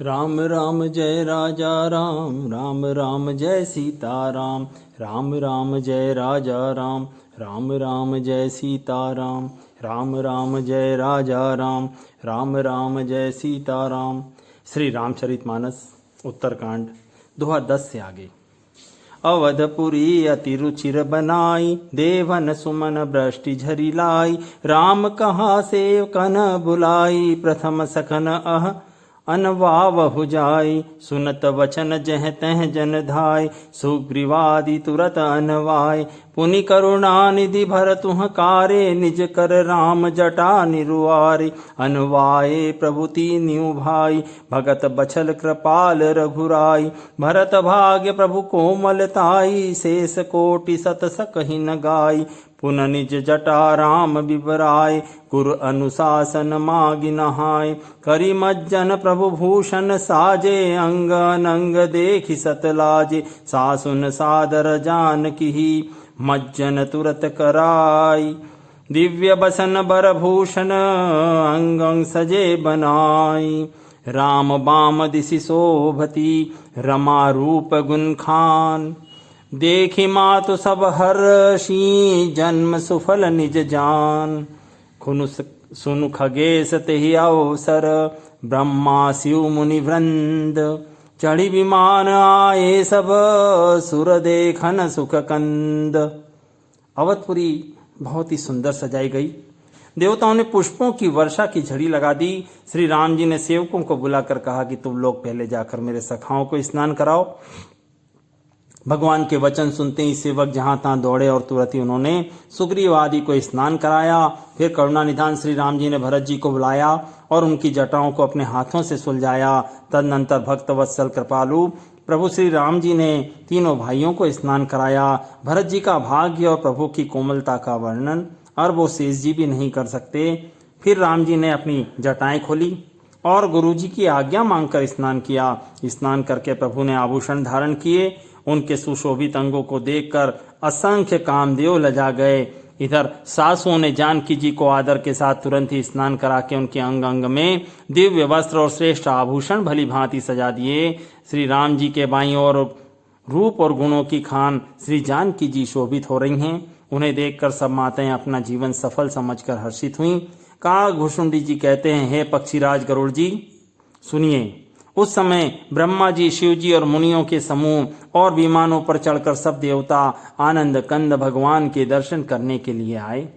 राम राम जय राजा राम, राम राम जय सीता राम, राम राम जय राजा राम, राम राम जय सीता राम, राम राम जय राजा राम, राम राम जय सीता राम। श्री रामचरितमानस उत्तरकांड दोहा 10 से आगे। अवधपुरी अति रुचिर बनाई, देवन सुमन वृष्टि झरी लाई। राम कहा सेवकन बुलाई, प्रथम सखन अह अनवावहु जाई। सुनत वचन जह तह जन धाय, सुग्रीवादि तुरत अनवाय। पुनि करुणा निधि भर तुह कारे, निज कर राम जटा निरुआरे। अनवाये प्रभु तीन्यु भाई, भगत बछल कृपाल रघुराई। भरत भाग्य प्रभु कोमलताई, शेष कोटि सत सकहि न गाई। पुन निज जटा राम बिबराय, गुरु अनुशासन मागि नहाय। करि मज्जन प्रभु भूषण साजे, अंग अनंग देखि सत लाजे। सासुन सादर जानकी, मज्जन तुरत कराई। दिव्य बसन बर भूषण, अंग अंग सजे बनाई। राम बाम दिशि शोभती, रमा रूप गुण खान। देखि मातु सब हर्षी, जन्म सुफल निज जान। खुनु सुनु खगेश तेहि अवसर, ब्रह्मा शिव मुनि वृंद। चढ़ी विमान आए सब, सुर देखन सुख कंद। अवधपुरी बहुत ही सुंदर सजाई गई। देवताओं ने पुष्पों की वर्षा की झड़ी लगा दी। श्री राम जी ने सेवकों को बुलाकर कहा कि तुम लोग पहले जाकर मेरे सखाओं को स्नान कराओ। भगवान के वचन सुनते ही सेवक जहां तहां दौड़े और तुरंत ही उन्होंने सुग्रीव आदि को स्नान कराया। फिर करुणा निधान श्री राम जी ने भरत जी को बुलाया और उनकी जटाओं को अपने हाथों से सुलझाया। तदनंतर भक्त वत्सल कृपालु प्रभु श्री राम जी ने तीनों भाइयों को स्नान कराया। भरत जी का भाग्य और प्रभु की कोमलता का वर्णन और वो शेष जी भी नहीं कर सकते। फिर राम जी ने अपनी जटाएं खोली और गुरु जी की आज्ञा मांगकर स्नान किया। स्नान करके प्रभु ने आभूषण धारण किए। उनके सुशोभित अंगों को देखकर असंख्य कामदेव लजा गए। इधर सासुओं ने जानकी जी को आदर के साथ तुरंत ही स्नान करा के उनके अंग अंग में दिव्य वस्त्र और श्रेष्ठ आभूषण भली भांति सजा दिए। श्री राम जी के बाईं ओर रूप और गुणों की खान श्री जानकी जी शोभित हो रही हैं। उन्हें देखकर सब माताएं अपना जीवन सफल समझकर हर्षित हुईं। काग भुषुंडी जी कहते हैं, हे पक्षीराज गरुड़ जी सुनिए। उस समय ब्रह्मा जी, शिव जी और मुनियों के समूह और विमानों पर चढ़कर सब देवता आनंद कंद भगवान के दर्शन करने के लिए आए।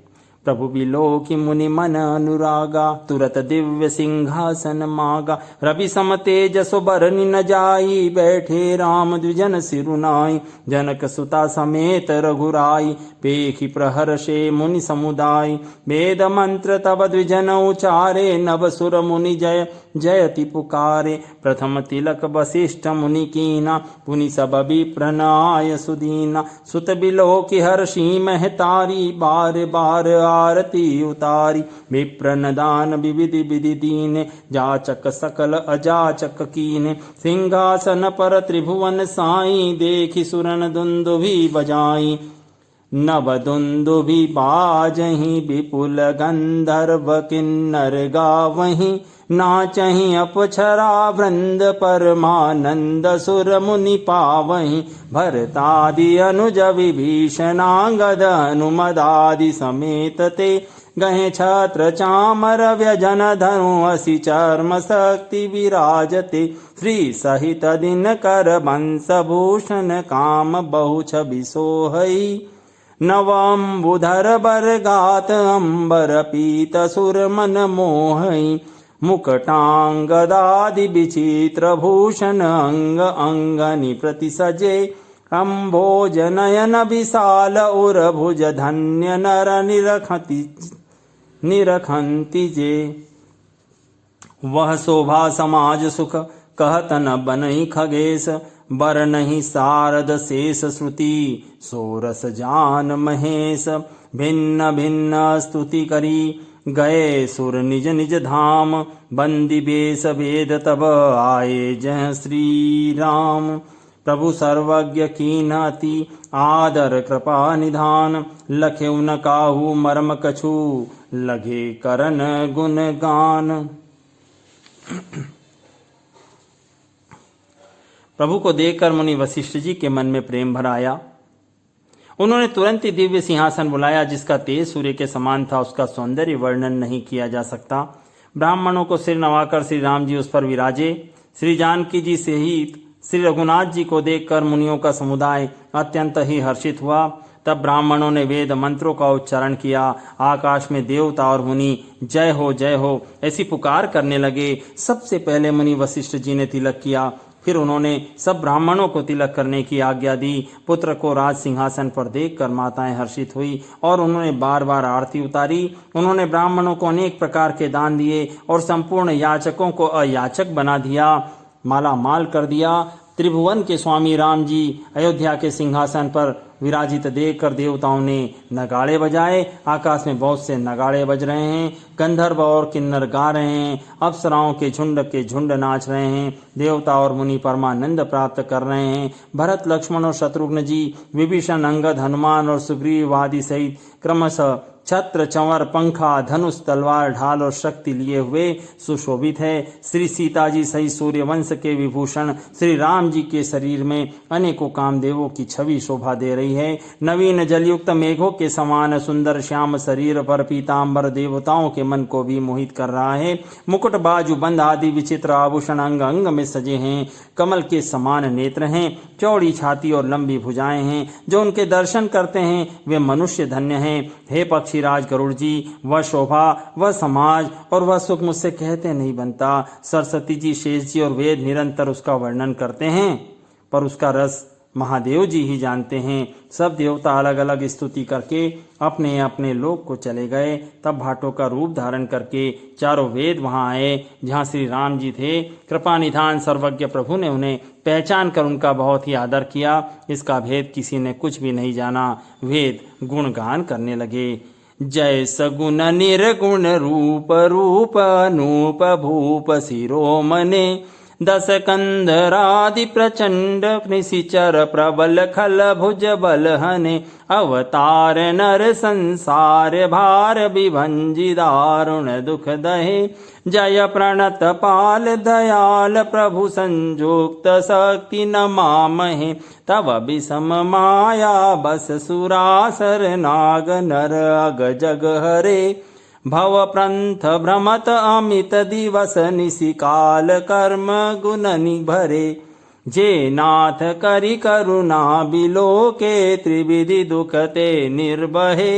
प्रभु बिलोकि मुनि मन अनुरागा, तुरत दिव्य सिंहासन मागा। रवि सम तेजसो बरनि न जाई, बैठे राम द्विजन सिरुनाई। जनक सुता समेत रघुराई, पेखि प्रहर्षे मुनि समुदाय। वेद मंत्र तब द्विजन उचारे, नव सुर मुनि जय जयति पुकारे। प्रथम तिलक वशिष्ठ मुनि कीना, पुनि सब विप्रनाय सुदीना। सुत बिलोकि हर्षि महतारी, बार बार आरती उतारी। विप्रन दान विविधि विधि दीने, जाचक सकल अजाचक कीने। सिंहासन पर त्रिभुवन साई, देखि सुरन दुंदुभि बजाई। नव दुंदुभि बाजहि, विपुल गंधर्व किन्नर गावहि। नाचहि अपछरा वृंद, परमानंद सुर मुनि पावहि। भरतादि अनुज विभीषणांगद, हनुमदादि समेत ते। गहे छत्र चामर व्यजन, धनु असि चर्म शक्ति विराजते। श्री सहित दिन कर बंस भूषण, काम बहु छवि सोहई। नवम्बुधर बर गात, अंबर पीत सुर मन मोहई। मुकटांगदादि विचित्र भूषण, अंग अंगनि प्रति सजे। अम्भोज नयन विशाल, उर भुज धन्य नर निरखंति जे। वह शोभा समाज सुख, कहत न बनई खगेश। बर नहीं सारद शेष श्रुति, सोरस जान महेश। भिन्न भिन्न स्तुति करी, गए सुर निज निज धाम। बंदी बेस वेद तब आए जय श्री राम। प्रभु सर्वज्ञ कीन अति आदर कृपा निधान। लखेउ न काहू मर्म कछु, लगे करन गुण गान। प्रभु को देखकर मुनि वशिष्ठ जी के मन में प्रेम भर आया। उन्होंने तुरंत ही दिव्य सिंहासन बुलाया जिसका तेज सूर्य के समान था। उसका सौंदर्य वर्णन नहीं किया जा सकता। ब्राह्मणों को सिर नवाकर श्री राम जी उस पर विराजे। श्री जानकी जी सहित श्री रघुनाथ जी को देखकर मुनियों का समुदाय अत्यंत ही हर्षित हुआ। तब ब्राह्मणों ने वेद मंत्रों का उच्चारण किया। आकाश में देवता और मुनि जय हो ऐसी पुकार करने लगे। सबसे पहले मुनि वशिष्ठ जी ने तिलक किया। फिर उन्होंने सब ब्राह्मणों को तिलक करने की आज्ञा दी। पुत्र को राज सिंहासन पर देखकर माताएं हर्षित हुई और उन्होंने बार बार आरती उतारी। उन्होंने ब्राह्मणों को अनेक प्रकार के दान दिए और संपूर्ण याचकों को अयाचक बना दिया, माला माल कर दिया। त्रिभुवन के स्वामी राम जी अयोध्या के सिंहासन पर विराजित देखकर देवताओं ने नगाड़े बजाए। आकाश में बहुत से नगाड़े बज रहे हैं। गंधर्व और किन्नर गा रहे हैं। अप्सराओं के झुंड नाच रहे हैं। देवता और मुनि परमानंद प्राप्त कर रहे हैं। भरत, लक्ष्मण और शत्रुघ्न जी, विभीषण, अंगद, हनुमान और सुग्रीव आदि सहित क्रमशः छत्र, चंवर, पंखा, धनुष, तलवार, ढाल और शक्ति लिए हुए सुशोभित है। श्री सीता जी सहित सूर्यवंश के विभूषण श्री राम जी के शरीर में अनेकों कामदेवों की छवि शोभा दे रही है। नवीन जलयुक्त मेघों के समान सुंदर श्याम शरीर पर पीतांबर देवताओं के मन को भी मोहित कर रहा है। मुकुट, बाजू बंद आदि विचित्र आभूषण अंग अंग में सजे हैं। कमल के समान नेत्र हैं। चौड़ी छाती और लंबी भुजाएं हैं। जो उनके दर्शन करते हैं वे मनुष्य धन्य हैं। हे पक्षीराज गरुड़ जी, वह शोभा, वह समाज और वह सुख मुझसे कहते नहीं बनता। सरस्वती जी, शेष जी और वेद निरंतर उसका वर्णन करते हैं, पर उसका रस महादेव जी ही जानते हैं। सब देवता अलग अलग स्तुति करके अपने अपने लोक को चले गए। तब भाटों का रूप धारण करके चारों वेद वहां आए जहां श्री राम जी थे। कृपा निधान सर्वज्ञ प्रभु ने उन्हें पहचान कर उनका बहुत ही आदर किया। इसका भेद किसी ने कुछ भी नहीं जाना। वेद गुणगान करने लगे। जय सगुण निर्गुण रूप रूप अनूप भूप शिरोमणे दस कंधरादि प्रचंड निशिचर प्रबल खल भुज बल हने अवतार नर संसार भार विभंजि दारुण दुख दहे जय प्रणत पाल दयाल प्रभु संयुक्त शक्ति नमामहे तव विषम माया बस सुरासर नाग नर अग जग हरे भव प्रंथ भ्रमत अमित दिवस निशिकाल कर्म गुण निभरे जे नाथ करि करुणा बिलोके त्रिविधि दुखते निर्बहे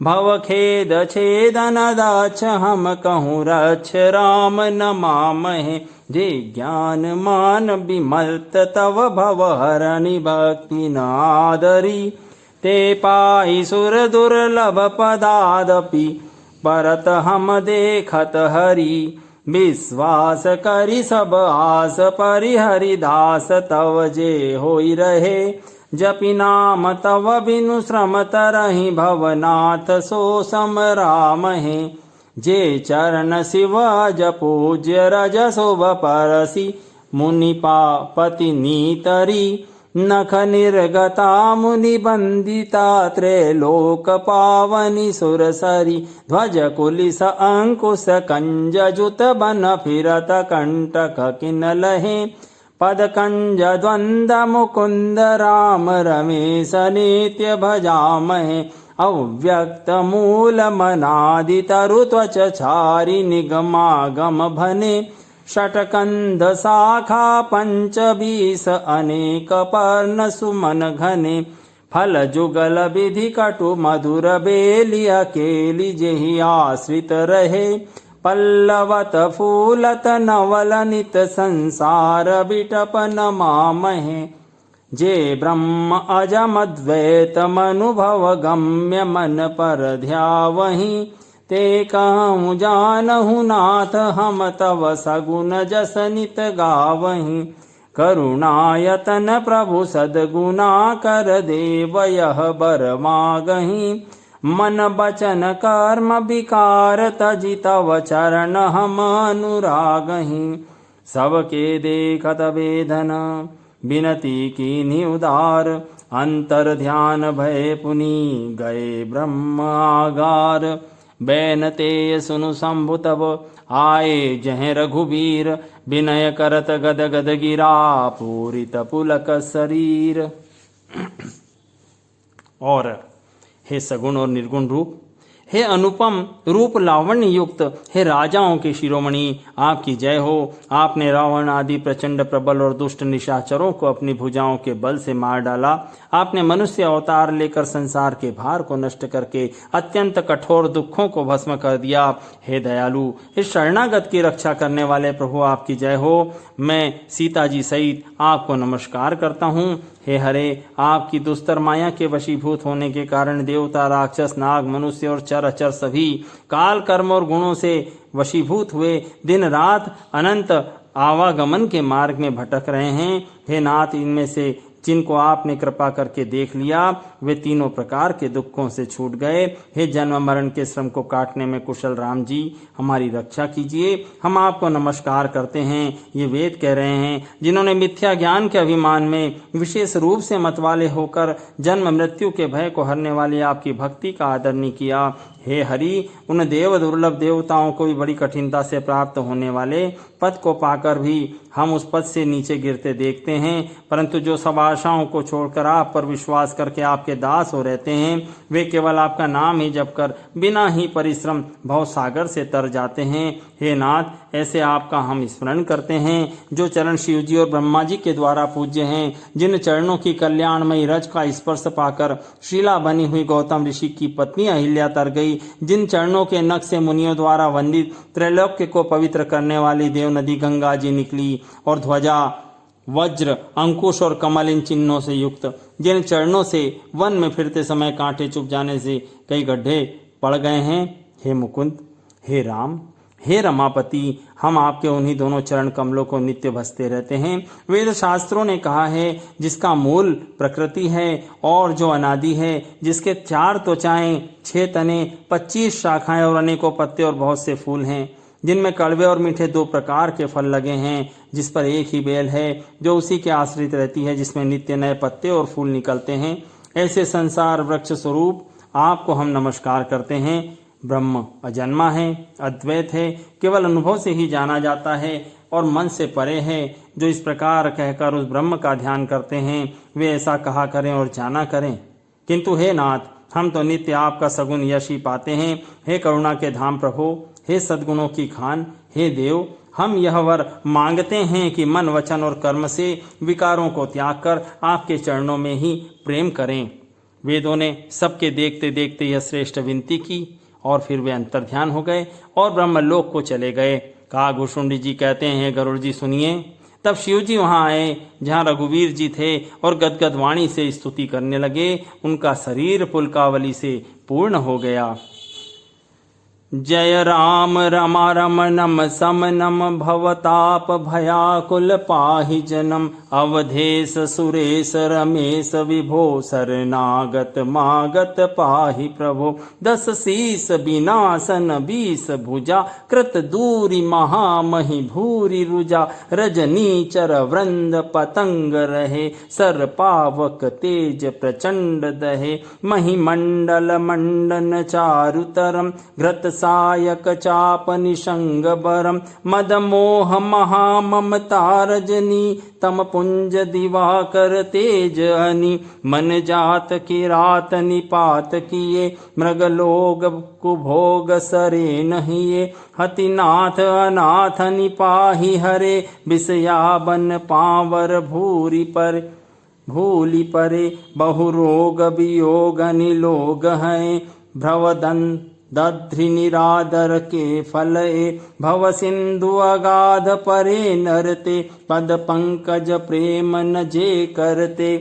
भव खेद छेदन दाछ हम कहूँ रक्ष राम नमामहे जे ज्ञान मान विमलत तव भव हरनि भक्ति नादरी ते पाई सुर दुर्लभ पदादपि परत हम देखत हरि विश्वास करि सब आस परिहरिदास तव जे होई रहे जपि नाम तव बिनु श्रम तरहि भवनाथ सो सम रामहे जे चरण शिव जपूज्य रज शोभ परसि मुनि पापति नीतरी नख निर्गता मुनि बंदिता त्रैलोक पावनी सुरसरी ध्वज कुलिस अंकुश कंज जुत बन फिरत कंटक किन लहे पद कंज द्वंद मुकुंद राम रमेश नित्य भजामहे अव्यक्त मूल मनादि तरु त्वच छारि निगमागम भने षटकंद शाखा पंच बीस अनेक पर्ण सुमन घने फल जुगल विधि कटु मधुर बेली अकेली जेहि आश्रित रहे पल्लवत फूलत नवल नित संसार बिटप नमामहे जे ब्रह्म अजम द्वैत मनुभव गम्य मन पर ध्यावहि ते कहूँ जानहु नाथ हम तव सगुण जस नित गावहि करुणायतन प्रभु सद्गुणा कर देव यह बर मागहि मन बचन कर्म विकार तजि तव चरण हम अनुरागहि सबके देखत वेदन बिनती कीन्ही उदार अंतर ध्यान भय पुनि गए ब्रह्म आगार बैन ते सुनु शंभु तब आए जह रघुबीर विनय करत गद गद गिरा पूरित पुलक शरीर। और हे सगुण और निर्गुण रूप, हे अनुपम रूप लावण्य युक्त, हे राजाओं के शिरोमणि, आपकी जय हो। आपने रावण आदि प्रचंड प्रबल और दुष्ट निशाचरों को अपनी भुजाओं के बल से मार डाला। आपने मनुष्य अवतार लेकर संसार के भार को नष्ट करके अत्यंत कठोर दुखों को भस्म कर दिया। हे दयालु, इस शरणागत की रक्षा करने वाले प्रभु, आपकी जय हो। मैं सीता जी सहित आपको नमस्कार करता हूँ। हे हरे, आपकी दुस्तर माया के वशीभूत होने के कारण देवता, राक्षस, नाग, मनुष्य और चर अचर सभी काल, कर्म और गुणों से वशीभूत हुए दिन रात अनंत आवागमन के मार्ग में भटक रहे हैं। हे नाथ, इनमें से जिनको आपने कृपा करके देख लिया वे तीनों प्रकार के दुखों से छूट गए। हे जन्म मरण के श्रम को काटने में कुशल राम जी, हमारी रक्षा कीजिए। हम आपको नमस्कार करते हैं। ये वेद कह रहे हैं, जिन्होंने मिथ्या ज्ञान के अभिमान में विशेष रूप से मतवाले होकर जन्म मृत्यु के भय को हरने वाली आपकी भक्ति का आदर नहीं किया। हे हरि, उन देव दुर्लभ देवताओं को भी बड़ी कठिनता से प्राप्त होने वाले पद को पाकर भी हम उस पद से नीचे गिरते देखते हैं, परंतु जो सब आशाओं को छोड़कर आप पर विश्वास करके आपके दास हो रहते हैं, वे केवल आपका नाम ही जपकर बिना ही परिश्रम भव सागर से तर जाते हैं। हे नाथ, ऐसे आपका हम स्मरण करते हैं, जो चरण शिव जी और ब्रह्मा जी के द्वारा पूज्य हैं, जिन चरणों की कल्याणमयी रज का स्पर्श पाकर शीला बनी हुई गौतम ऋषि की पत्नी अहिल्या तर गई, जिन चरणों के नख से मुनियों द्वारा वंदित त्रैलोक्य को पवित्र करने वाली देव नदी गंगा जी निकली, और ध्वजा, वज्र, अंकुश और कमल इन चिन्हों से युक्त जिन चरणों से वन में फिरते समय कांटे चुभ जाने से कई गड्ढे पड़ गए हैं। हे मुकुंद, हे राम, हे रमापति, हम आपके उन्हीं दोनों चरण कमलों को नित्य भजते रहते हैं। वेद शास्त्रों ने कहा है, जिसका मूल प्रकृति है और जो अनादि है, जिसके 4 त्वचाएं, 6 तने, 25 शाखाएं और अनेकों पत्ते और बहुत से फूल हैं, जिनमें कड़वे और मीठे 2 प्रकार के फल लगे हैं, जिस पर एक ही बेल है जो उसी के आश्रित रहती है, जिसमें नित्य नए पत्ते और फूल निकलते हैं, ऐसे संसार वृक्ष स्वरूप आपको हम नमस्कार करते हैं। ब्रह्म अजन्मा है, अद्वैत है, केवल अनुभव से ही जाना जाता है और मन से परे है। जो इस प्रकार कहकर उस ब्रह्म का ध्यान करते हैं, वे ऐसा कहा करें और जाना करें। किंतु हे नाथ, हम तो नित्य आपका सगुण यश ही पाते हैं। हे करुणा के धाम प्रभु, हे सद्गुणों की खान, हे देव, हम यह वर मांगते हैं कि मन, वचन और कर्म से विकारों को त्याग कर आपके चरणों में ही प्रेम करें। वेदों ने सबके देखते देखते यह श्रेष्ठ विनती की और फिर वे अंतर्ध्यान हो गए और ब्रह्मलोक को चले गए। कागभूषुंडी जी कहते हैं, गरुड़ जी सुनिए। तब शिव जी वहां आए जहां रघुवीर जी थे और गदगद वाणी से स्तुति करने लगे। उनका शरीर पुलकावली से पूर्ण हो गया। जय राम रमा रमणम समनम भवताप भयाकुल पाहि जनम अवधेश सुरेश रमेश विभो शरणागत मागत पाहि प्रभो 10 शीस विनाशन 20 भुजा कृत दूरी महामहि भूरि रुजा रजनीचर वृंद पतंग रहे सर पावक तेज प्रचंड दहे महिमंडल मंडन चारुतरम घृत सायक चाप निशंग बरम मद मोह महाममता रजनी तम पुंज दिवाकर तेज अनि मन जात की रात निपात किए मृगलोग कुभोग सरे नहिए हतिनाथ अनाथ निपाहि हरे विषयाबन पावर भूरि पर भूलि परे बहु रोग वियोग निलोग हैं भ्रवदन दध्रि निरादर के फले भव सिंधु अगाध परे नरते पद पंकज प्रेम न जे करते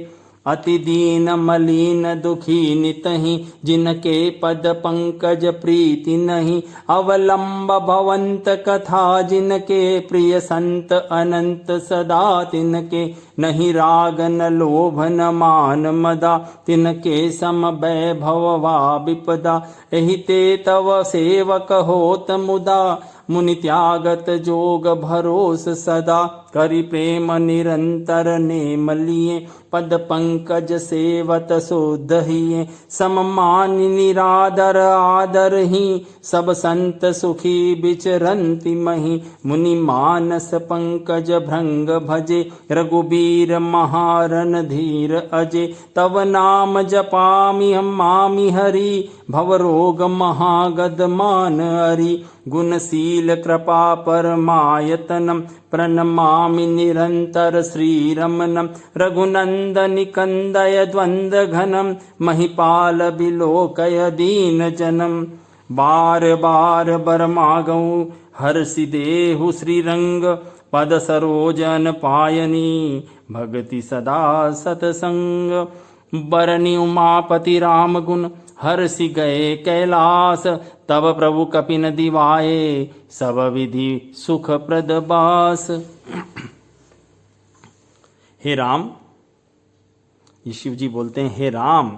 अति दीन मलिन दुखी नितहि जिनके पद पंकज प्रीति नहीं अवलंब भवंत कथा जिनके प्रिय संत अनंत सदा तिनके नहीं राग न लोभ न मान मदा तिनके सम वैभव वा विपदा एहि ते तव सेवक होत मुदा मुनि त्यागत जोग भरोस सदा, करि प्रेम निरंतर नेम लिए, पद पंकज सेवत सुधहिए, सम मान निरादर आदर ही, सब संत सुखी विचरंति मही, मुनि मानस पंकज भृंग भजे, रघुबीर महारन धीर अजे, तव नाम जपामि हम मामि हरि, भव रोग महागद मान हरि, गुणशील कृपा परमायतनम, प्रणमामि निरंतर श्रीरमणम, रघुनंदन कंदय द्वंद्व घनम, महिपाल बिलोकय दीन जनम, बार बार बर मागऊ हर्षि देहु श्रीरंग, पद सरोजन पायनी भगति सदा सतसंग, बरनी उमापति राम गुण हर्षि गए कैलास, तब प्रभु कपिन दिवाए सब विधि सुख प्रद बास। हे राम, ये शिव जी बोलते हैं, हे राम,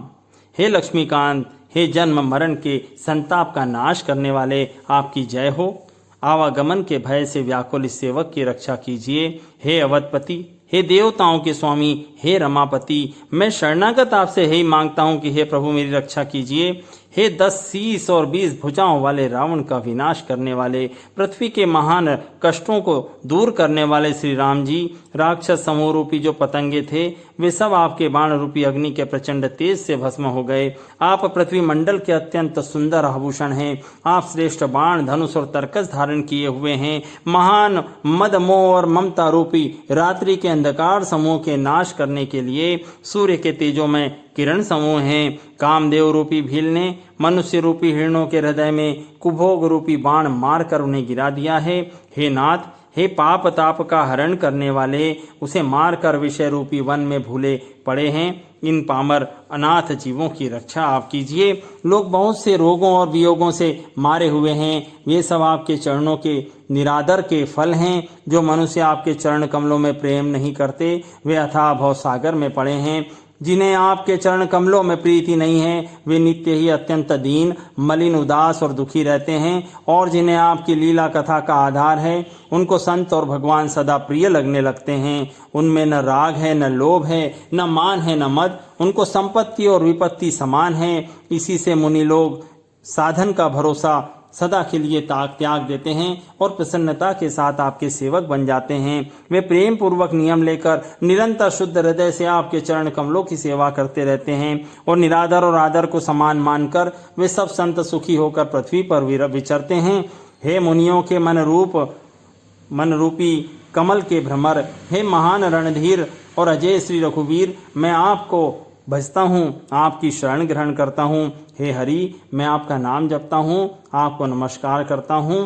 हे लक्ष्मीकांत, हे जन्म मरण के संताप का नाश करने वाले, आपकी जय हो। आवागमन के भय से व्याकुल इस सेवक की रक्षा कीजिए। हे अवधपति, हे देवताओं के स्वामी, हे रमापति, मैं शरणागत आपसे यही मांगता हूँ कि हे प्रभु मेरी रक्षा कीजिए। हे 10 शीस और 20 भुजाओं वाले रावण का विनाश करने वाले, पृथ्वी के महान कष्टों को दूर करने वाले श्री राम जी, राक्षस समूह रूपी जो पतंगे थे वे सब आपके बाण रूपी अग्नि के प्रचंड तेज से भस्म हो गए। आप पृथ्वी मंडल के अत्यंत सुंदर आभूषण हैं। आप श्रेष्ठ बाण, धनुष और तरकस धारण किए हुए हैं। महान मद मोह और ममता रूपी रात्रि के अंधकार समूह के नाश करने के लिए सूर्य के तेजों में किरण समूह हैं। कामदेव रूपी भील ने मनुष्य रूपी हिरणों के हृदय में कुभोग रूपी बाण मारकर उन्हें गिरा दिया है। हे नाथ, हे पाप ताप का हरण करने वाले, उसे मारकर विषय रूपी वन में भूले पड़े हैं। इन पामर अनाथ जीवों की रक्षा आप कीजिए। लोग बहुत से रोगों और वियोगों से मारे हुए हैं। वे सब आपके चरणों के निरादर के फल हैं। जो मनुष्य आपके चरण कमलों में प्रेम नहीं करते वे अथाह भव सागर में पड़े हैं। जिन्हें आपके चरण कमलों में प्रीति नहीं है वे नित्य ही अत्यंत दीन, मलिन, उदास और दुखी रहते हैं। और जिन्हें आपकी लीला कथा का आधार है उनको संत और भगवान सदा प्रिय लगने लगते हैं। उनमें न राग है, न लोभ है, न मान है, न मद। उनको संपत्ति और विपत्ति समान है। इसी से मुनि लोग साधन का भरोसा सदा के लिए त्याग देते हैं और प्रसन्नता के साथ आपके सेवक बन जाते हैं। वे प्रेम पूर्वक नियम लेकर निरंतर शुद्ध हृदय से आपके चरण कमलों की सेवा करते रहते हैं और निरादर और आदर को समान मानकर वे सब संत सुखी होकर पृथ्वी पर विचरते हैं। हे मुनियों के मन रूपी कमल के भ्रमर, हे महान रणधीर और अजय श्री रघुवीर, मैं आपको भजता हूँ, आपकी शरण ग्रहण करता हूँ। हे हरि, मैं आपका नाम जपता हूँ, आपको नमस्कार करता हूँ।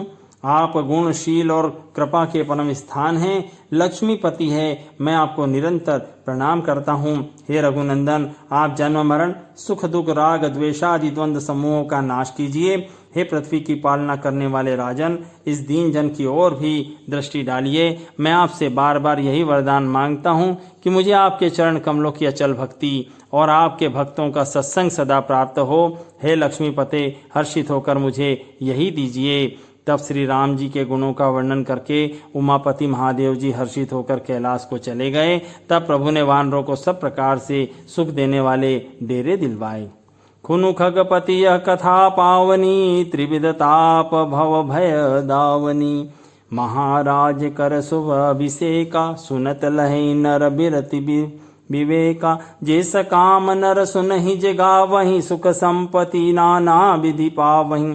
आप गुणशील और कृपा के परम स्थान हैं, लक्ष्मीपति है, मैं आपको निरंतर प्रणाम करता हूँ। हे रघुनंदन, आप जन्म मरण, सुख दुख, राग द्वेषादि द्वंद्व समूहों का नाश कीजिए। हे पृथ्वी की पालना करने वाले राजन, इस दीन जन की ओर भी दृष्टि डालिए। मैं आपसे बार बार यही वरदान मांगता हूँ कि मुझे आपके चरण कमलों की अचल भक्ति और आपके भक्तों का सत्संग सदा प्राप्त हो। हे लक्ष्मीपते, हर्षित होकर मुझे यही दीजिए। तब श्री राम जी के गुणों का वर्णन करके उमापति महादेव जी हर्षित होकर कैलाश को चले गए। तब प्रभु ने वानरों को सब प्रकार से सुख देने वाले डेरे दिलवाए। खुनु खगपति यह कथा पावनी, त्रिविध ताप भव भय दावनी। महाराज कर शुभ अभिषेका, सुनत लहि नर बिरति विवेका। जैस काम नर सुनहि जगावहि, सुख संपत्ति नाना विधि पावहि।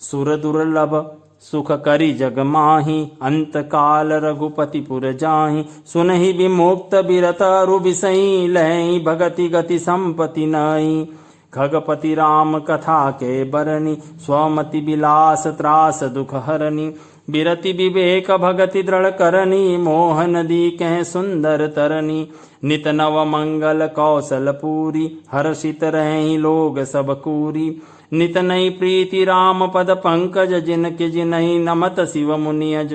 सुर दुर्लभ सुख करि जग माहि, अंत काल रघुपति पुर जाहि। सुनहि विमुक्त बिरत अरु बिसई, लहि भगति गति संपत्ति नई। खगपति राम कथा के बरनी, स्वमति विलास त्रास दुख हरनी। बिरति विवेक भगति दृढ़ करनी, मोह नदी कह सुंदर तरनी। नित नव मंगल कौशल पूरी, हर्षित रहि लोग सब कूरी। नित नई प्रीति राम पद पंकज, जिनके जिनहि नमत शिव मुनियज।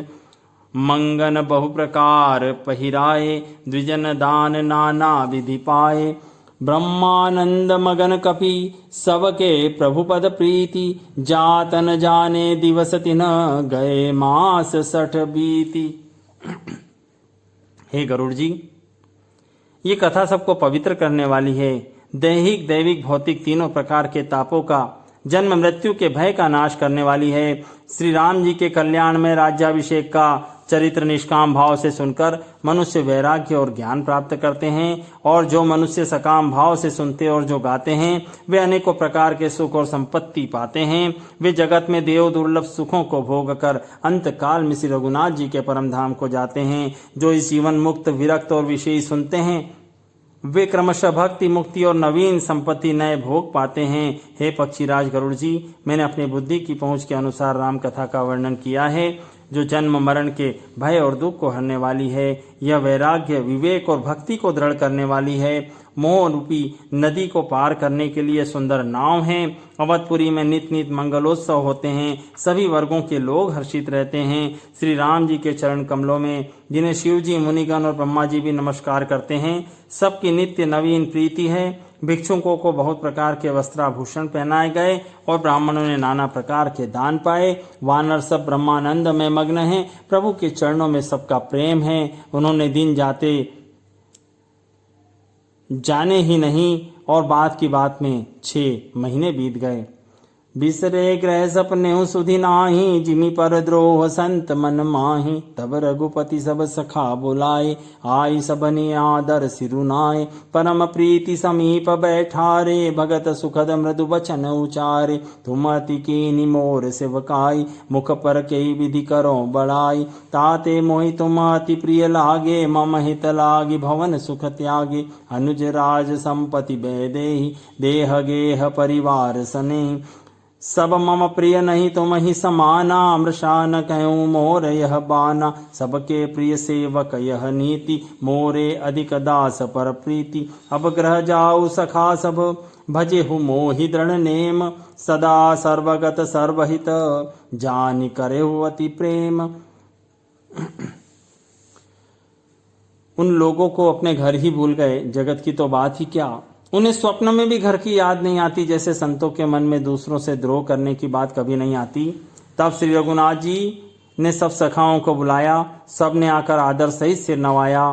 मंगन बहु प्रकार पहिराए, द्विजन दान नाना विधि पाए। ब्रह्मानंद मगन कपि सबके प्रभु पद प्रीति, जात न जाने दिवस तिन गए मास 60 बीती। हे गरुड़ जी, ये कथा सबको पवित्र करने वाली है। दैहिक, दैविक, भौतिक तीनों प्रकार के तापों का, जन्म मृत्यु के भय का नाश करने वाली है। श्री राम जी के कल्याण में राज्याभिषेक का चरित्र निष्काम भाव से सुनकर मनुष्य वैराग्य और ज्ञान प्राप्त करते हैं, और जो मनुष्य सकाम भाव से सुनते और जो गाते हैं वे अनेकों प्रकार के सुख और संपत्ति पाते हैं। वे जगत में देव दुर्लभ सुखों को भोग कर अंत काल में श्री रघुनाथ जी के परम धाम को जाते हैं। जो इस जीवन मुक्त, विरक्त और विषयी सुनते हैं वे क्रमशः भक्ति, मुक्ति और नवीन संपत्ति, नए भोग पाते हैं। हे पक्षीराज गरुड़ जी, मैंने अपनी बुद्धि की पहुंच के अनुसार राम कथा का वर्णन किया है, जो जन्म मरण के भय और दुख को हरने वाली है। यह वैराग्य, विवेक और भक्ति को दृढ़ करने वाली है। मोह रूपी नदी को पार करने के लिए सुंदर नाव है। अवधपुरी में नित नित मंगलोत्सव होते हैं। सभी वर्गों के लोग हर्षित रहते हैं श्री राम जी के चरण कमलों में, जिन्हें शिव जी, मुनिगण और ब्रह्मा जी भी नमस्कार करते हैं। सबकी नित्य नवीन प्रीति है। भिक्षुकों को बहुत प्रकार के वस्त्राभूषण पहनाए गए और ब्राह्मणों ने नाना प्रकार के दान पाए। वानर सब ब्रह्मानंद में मग्न हैं। प्रभु के चरणों में सबका प्रेम है। उन्होंने दिन जाते जाने ही नहीं और बात की बात में 6 महीने बीत गए। बिसरे ग्रह सपने सुधि नाही, जिमि पर द्रोह संत मन माही। तब रघुपति सब सखा बुलाए, आई सबने आदर सिरुनाए। परम प्रीति समीप बैठारे, भगत सुखद मृदु वचन उचारे। तुम अति कीनि मोर सेवकाई, मुख पर कई विधि करो बड़ाई। ताते मोहि तुम अति प्रिय लागे, मम हित लागी भवन सुख त्यागे। अनुज राज संपत्ति बैदेहि, देह गेह परिवार सनेहि। सब मम प्रिय नहीं तुम ही समाना, मृषा न कहूँ मोर यह बाना। सबके प्रिय सेवक यह नीति, मोरे अधिक दास पर प्रीति। अब ग्रह जाऊ सखा सब, भजे हु मोहि दृढ़ नेम। सदा सर्वगत सर्वहित, जानि करे हु अति प्रेम। उन लोगों को अपने घर ही भूल गए, जगत की तो बात ही क्या। उन्हें स्वप्न में भी घर की याद नहीं आती, जैसे संतों के मन में दूसरों से द्रोह करने की बात कभी नहीं आती। तब श्री रघुनाथ जी ने सब सखाओं को बुलाया। सब ने आकर आदर सहित सिर नवाया।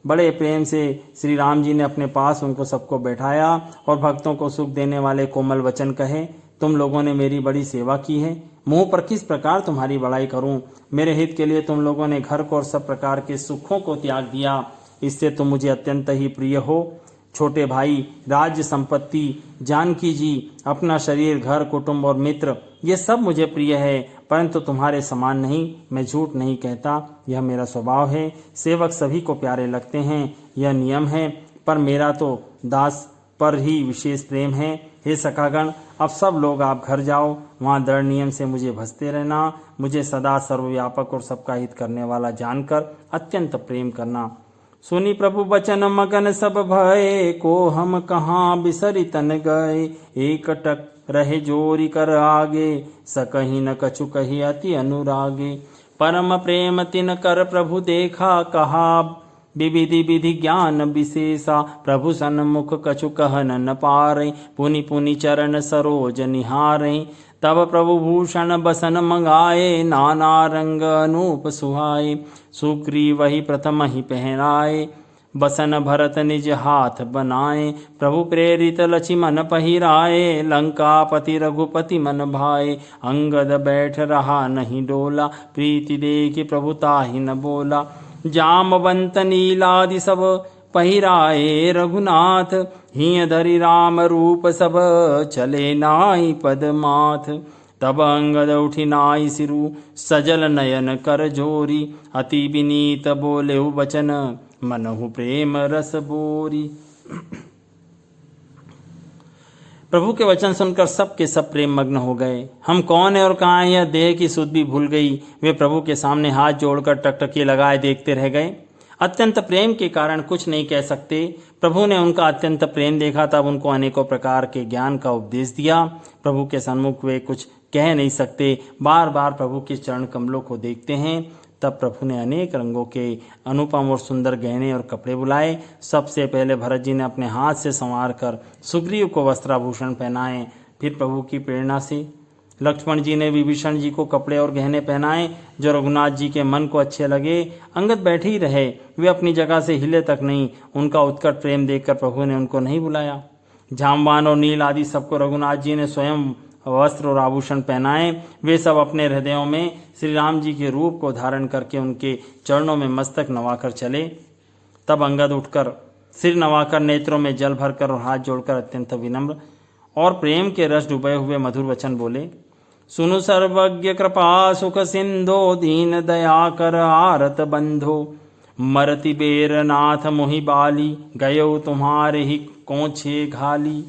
बड़े प्रेम से श्री राम जी ने अपने पास उनको सबको बैठाया और भक्तों को सुख देने वाले कोमल वचन कहे। तुम लोगों ने मेरी बड़ी सेवा की है, मुंह पर किस प्रकार तुम्हारी बड़ाई करूं। मेरे हित के लिए तुम लोगों ने घर को और सब प्रकार के सुखों को त्याग दिया, इससे तुम मुझे अत्यंत ही प्रिय हो। छोटे भाई, राज्य संपत्ति, जानकी जी, अपना शरीर, घर, कुटुंब और मित्र, ये सब मुझे प्रिय है, परंतु तुम्हारे समान नहीं। मैं झूठ नहीं कहता, यह मेरा स्वभाव है। सेवक सभी को प्यारे लगते हैं, यह नियम है, पर मेरा तो दास पर ही विशेष प्रेम है। हे सखागण, अब सब लोग आप घर जाओ, वहाँ दृढ़ नियम से मुझे भजते रहना। मुझे सदा सर्वव्यापक और सबका हित करने वाला जानकर अत्यंत प्रेम करना। सुनी प्रभु बचन मगन सब भय, को हम कहाँ बिसरि तन गए। एक टक रहे जोरी कर आगे, सकहि न कछु कही अति अनुरागे। परम प्रेम तिन कर प्रभु देखा, कहा विविधि विधि ज्ञान विशेषा। प्रभु सन्मुख कछु कहन न पारे, पुनि पुनि चरण सरोज निहारे। तब प्रभु भूषण बसन मंगाए, नाना रंग अनूप सुहाए। सुग्रीव वही प्रथम ही पहनाए, बसन भरत निज हाथ बनाए। प्रभु प्रेरित लक्ष्मण पहिराए, लंकापति रघुपति मन भाए। अंगद बैठ रहा नहीं डोला, प्रीति देखि प्रभु ताहि न बोला। जामवंत नीलादि सब पहिराए रघुनाथ, हिय धरि राम रूप सब चले नाई पद माथ। तब अंगद उठी नाई सिरु, सजल नयन कर जोरी। अति विनीत बोले वचन, मनहु प्रेम रस बोरी। प्रभु के वचन सुनकर सब के सब प्रेम मग्न हो गए। हम कौन है और कहाँ है, यह देह की सुध भी भूल गई। वे प्रभु के सामने हाथ जोड़कर टकटकी लगाए देखते रह गए। अत्यंत प्रेम के कारण कुछ नहीं कह सकते। प्रभु ने उनका अत्यंत प्रेम देखा, तब उनको अनेकों प्रकार के ज्ञान का उपदेश दिया। प्रभु के सन्मुख वे कुछ कह नहीं सकते, बार बार प्रभु के चरण कमलों को देखते हैं। तब प्रभु ने अनेक रंगों के अनुपम और सुंदर गहने और कपड़े बुलाए। सबसे पहले भरत जी ने अपने हाथ से संवार कर सुग्रीव को वस्त्राभूषण पहनाए। फिर प्रभु की प्रेरणा से लक्ष्मण जी ने विभीषण जी को कपड़े और गहने पहनाए जो रघुनाथ जी के मन को अच्छे लगे। अंगद बैठे ही रहे, वे अपनी जगह से हिले तक नहीं। उनका उत्कट प्रेम देखकर प्रभु ने उनको नहीं बुलाया। जामवान और नील आदि सबको रघुनाथ जी ने स्वयं वस्त्र और आभूषण पहनाए। वे सब अपने हृदयों में श्री राम जी के रूप को धारण करके उनके चरणों में मस्तक नवाकर चले। तब अंगद उठकर सिर नवाकर नेत्रों में जल भरकर और हाथ जोड़कर अत्यंत विनम्र और प्रेम के रस डूबे हुए मधुर वचन बोले। सुनु सर्वज्ञ कृपा सुख सिंधो दीन दया कर आरत बंधो मरति बेर नाथ मोहि बाली गयो तुम्हारे ही कोछे घाली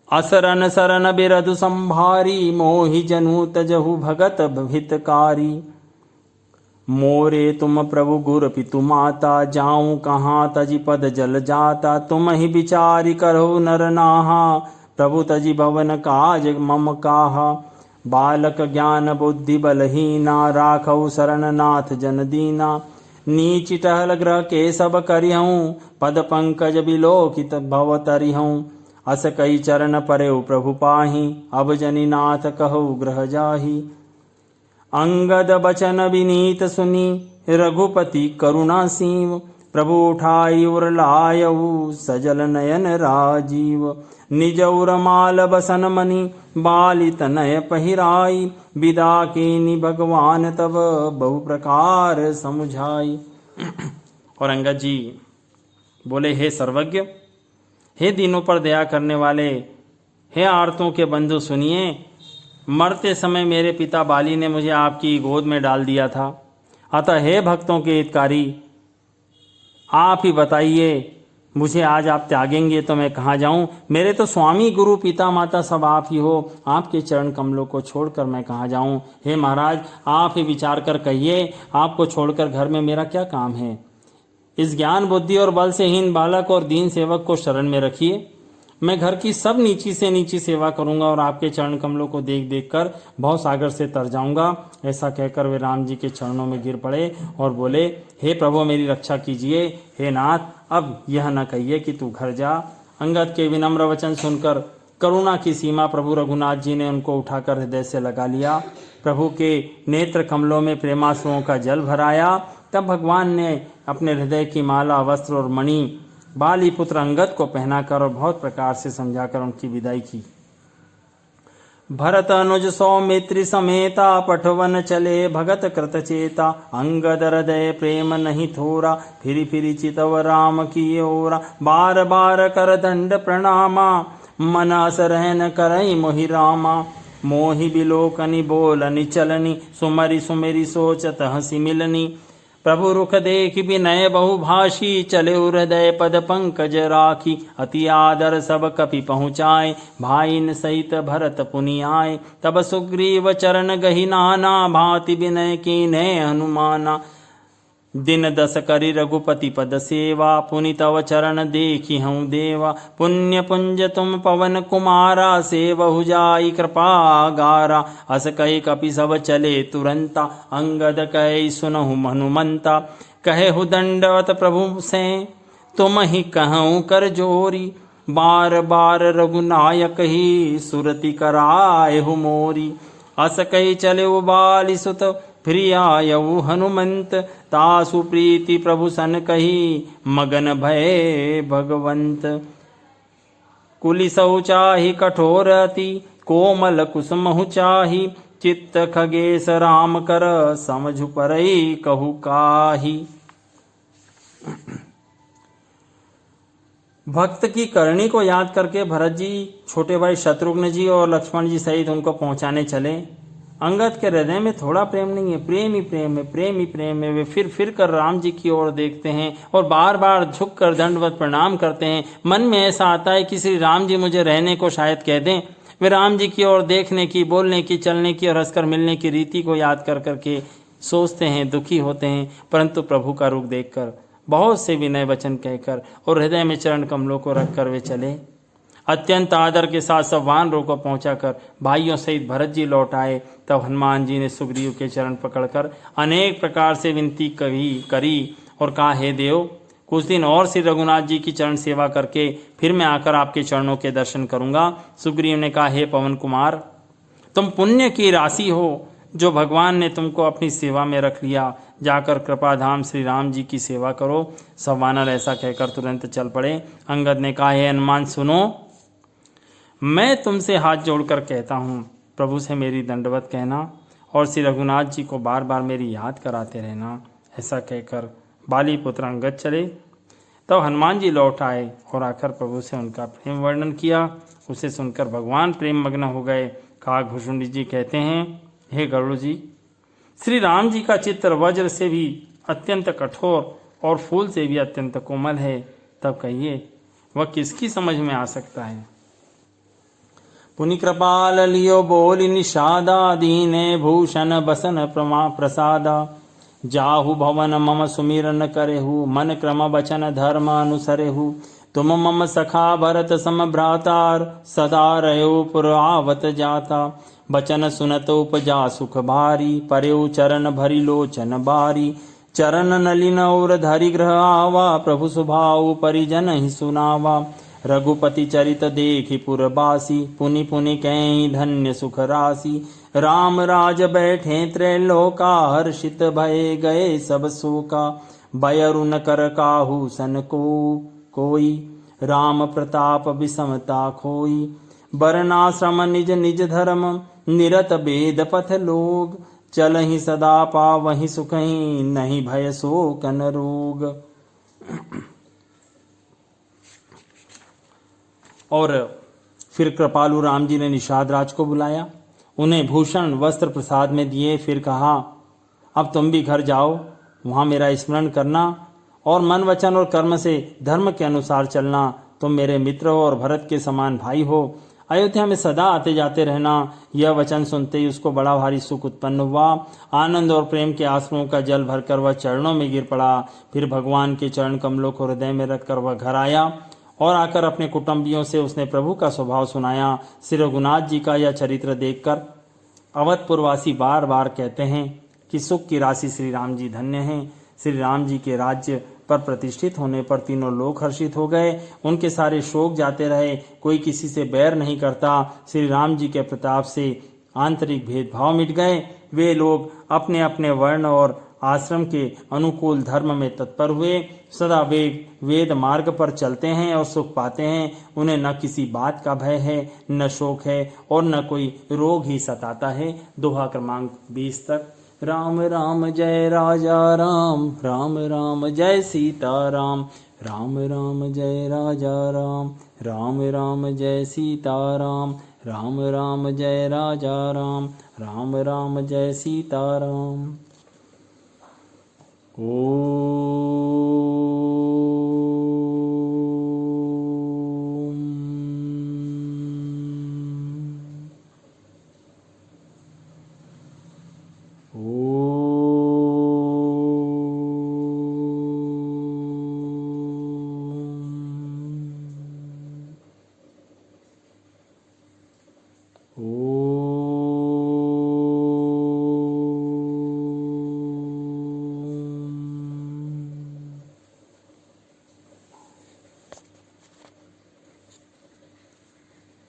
असरन सरन बिरधु संभारी मोहि जनु तजहु भगत हितकारी मोरे तुम प्रभु गुर पितु माता जाऊं कहाँ तजि पद जल जाता तुम ही विचारी करो नर नाहा प्रभु तजि भवन काज मम काहा बालक ज्ञान बुद्धि बलहीना राखौ शरण नाथ जन दीना नीच टहल ग्रह के सब करिहूँ पद पंकज बिलोकित भव तरिहूँ अस कई चरण परेउ प्रभु पाही अब जनि नाथ कहु ग्रह जाही अंगद बचन विनीत सुनी रघुपति करुणा सीव प्रभु उठाई उर लायऊ सजल नयन राजीव निज उर माल बसन मनि बाली तनय पहिराई विदा कीनी भगवान तब बहु प्रकार समुझाई। और अंगद जी बोले, हे सर्वज्ञ, हे दीनों पर दया करने वाले, हे आर्तों के बंधु, सुनिए। मरते समय मेरे पिता बाली ने मुझे आपकी गोद में डाल दिया था। अतः हे भक्तों के हितकारी, आप ही बताइए, मुझे आज आप त्यागेंगे तो मैं कहाँ जाऊं? मेरे तो स्वामी गुरु पिता माता सब आप ही हो, आपके चरण कमलों को छोड़कर मैं कहाँ जाऊं? हे महाराज, आप ही विचार कर कहिए, आपको छोड़कर घर में मेरा क्या काम है? इस ज्ञान बुद्धि और बल से हीन बालक और दीन सेवक को शरण में रखिए। मैं घर की सब नीची से नीची सेवा करूंगा और आपके चरण कमलों को देख देख कर भव सागर से तर जाऊंगा। ऐसा कहकर वे राम जी के चरणों में गिर पड़े और बोले, हे प्रभु, मेरी रक्षा कीजिए। हे नाथ, अब यह न कहिए कि तू घर जा। अंगद के विनम्र वचन सुनकर करुणा की सीमा प्रभु रघुनाथ जी ने उनको उठाकर हृदय से लगा लिया। प्रभु के नेत्र कमलों में प्रेमाश्रुओं का जल भराया। तब भगवान ने अपने हृदय की माला, वस्त्र और मणि बाली पुत्र अंगद को पहनाकर और बहुत प्रकार से समझाकर उनकी विदाई की। भरत अनुज सौमित्री समेता पठवन चले भगत कृत चेता अंगद हृदय प्रेम नहीं थोरा फिरी फिरी चितव राम की ओरा बार बार कर दंड प्रणामा मन असरहन करई मोहि रामा मोहि बिलोकनि बोलनि चलनी सुमरि सुमेरी सोचत हंसी मिलनी प्रभु रुख देख विनय बहुभाषी चले हृदय पद पंकज राखी अति आदर सब कपि पहुँचाए भाईन सहित भरत पुनि आए तब सुग्रीव चरण गहि नाना भांति विनय कीन्हे हनुमाना दिन दस करि रघुपति पद सेवा पुनि तव चरण देखी हूँ देवा पुण्य पुंज तुम पवन कुमारा सेवहु जाई कृपा गारा अस कहि कपि सब चले तुरंता अंगद कहे सुनहु हनुमंता कहे हु दंडवत प्रभु से तुम ही कहूँ कर जोरी बार बार रघुनायक ही सुरति कराए हु मोरी अस कहि चले बाली सुत प्रियायऊ हनुमंत तासु प्रीति प्रभु सन कही मगन भय भगवंत कुलिसौ चाहि कठोरति कोमल कुसुमहु चाहि चित्त खगेश राम कर समझु परई कहु काही। भक्त की करनी को याद करके भरत जी छोटे भाई शत्रुघ्न जी और लक्ष्मण जी सहित उनको पहुंचाने चले। अंगद के हृदय में थोड़ा प्रेम नहीं है, प्रेम ही प्रेम है, प्रेम ही प्रेम है। वे फिर कर राम जी की ओर देखते हैं और बार बार झुक कर दंडवत प्रणाम करते हैं। मन में ऐसा आता है कि श्री राम जी मुझे रहने को शायद कह दें। वे राम जी की ओर देखने की, बोलने की, चलने की और हंसकर मिलने की रीति को याद कर करके सोचते हैं, दुखी होते हैं। परंतु प्रभु का रूप देखकर बहुत से विनय वचन कहकर और हृदय में चरण कमलों को रखकर वे चले। अत्यंत आदर के साथ सब वानरों को पहुंचाकर भाइयों सहित भरत जी लौट आए। तब हनुमान जी ने सुग्रीव के चरण पकड़कर अनेक प्रकार से विनती करी और कहा, हे देव, कुछ दिन और श्री रघुनाथ जी की चरण सेवा करके फिर मैं आकर आपके चरणों के दर्शन करूंगा। सुग्रीव ने कहा, हे पवन कुमार, तुम पुण्य की राशि हो, जो भगवान ने तुमको अपनी सेवा में रख लिया। जाकर कृपाधाम श्री राम जी की सेवा करो। सब वानर ऐसा कहकर तुरंत चल पड़े। अंगद ने कहा, हे हनुमान सुनो, मैं तुमसे हाथ जोड़कर कहता हूँ, प्रभु से मेरी दंडवत कहना और श्री रघुनाथ जी को बार बार मेरी याद कराते रहना। ऐसा कहकर बाली पुत्र अंगद चले। तब हनुमान जी लौट आए और आकर प्रभु से उनका प्रेम वर्णन किया। उसे सुनकर भगवान प्रेम मग्न हो गए। काकभूषुंडी जी कहते हैं, हे गरुड़ जी, श्री राम जी का चित्र वज्र से भी अत्यंत कठोर और फूल से भी अत्यंत कोमल है। तब कहिए वह किसकी समझ में आ सकता है। पुनि कृपाल लियो बोली निषादा, दीने भूषण बसन प्रसादा। जाहु भवन मम सुमिरन करेहु, मन क्रम बचन धर्म अनुसरेहु। तुम मम सखा भरत सम भ्रातार, सदा रहो पुर आवत जाता। बचन सुनत उपजा सुख भारी, पर्यो चरण भरी लोचन बारी। चरण नलिन और धरि ग्रह आवा, प्रभु सुभाव परिजन ही सुनावा। रघुपति चरित देखि पुरबासी, पुनि पुनि कहि धन्य सुख राशि। राम राज बैठे त्रैलोका, हर्षित भय गए सब शोका। बयरु न कर काहू सन को कोई, राम प्रताप विषमता खोई। बरनाश्रम निज निज धर्म, निरत वेद पथ लोग। चलहि सदा पावहि सुखहि, नहीं भय शोकन रोग। और फिर कृपालु राम जी ने निषाद राज को बुलाया, उन्हें भूषण वस्त्र प्रसाद में दिए। फिर कहा, अब तुम भी घर जाओ, वहां मेरा स्मरण करना और मन वचन और कर्म से धर्म के अनुसार चलना। तुम मेरे मित्र हो और भरत के समान भाई हो। अयोध्या में सदा आते जाते रहना। यह वचन सुनते ही उसको बड़ा भारी सुख उत्पन्न हुआ। आनंद और प्रेम के आंसुओं का जल भरकर वह चरणों में गिर पड़ा। फिर भगवान के चरण कमलों को हृदय में रखकर वह घर आया और आकर अपने कुटुंबियों से उसने प्रभु का स्वभाव सुनाया। श्री रघुनाथ जी का यह चरित्र देखकर अवधपुरवासी बार बार कहते हैं कि सुख की राशि श्री राम जी धन्य हैं। श्री राम जी के राज्य पर प्रतिष्ठित होने पर तीनों लोग हर्षित हो गए। उनके सारे शोक जाते रहे। कोई किसी से बैर नहीं करता। श्री राम जी के प्रताप से आंतरिक भेदभाव मिट गए। वे लोग अपने अपने वर्ण और आश्रम के अनुकूल धर्म में तत्पर हुए। सदा वे वेद मार्ग पर चलते हैं और सुख पाते हैं। उन्हें न किसी बात का भय है, न शोक है और न कोई रोग ही सताता है। दोहा क्रमांक 20 तक। राम राम जय राजा राम, राम राम जय सीता राम। राम राम जय राजा राम, राम राम जय सीता राम। राम राम जय राजा राम, राम राम जय सीता राम। ओ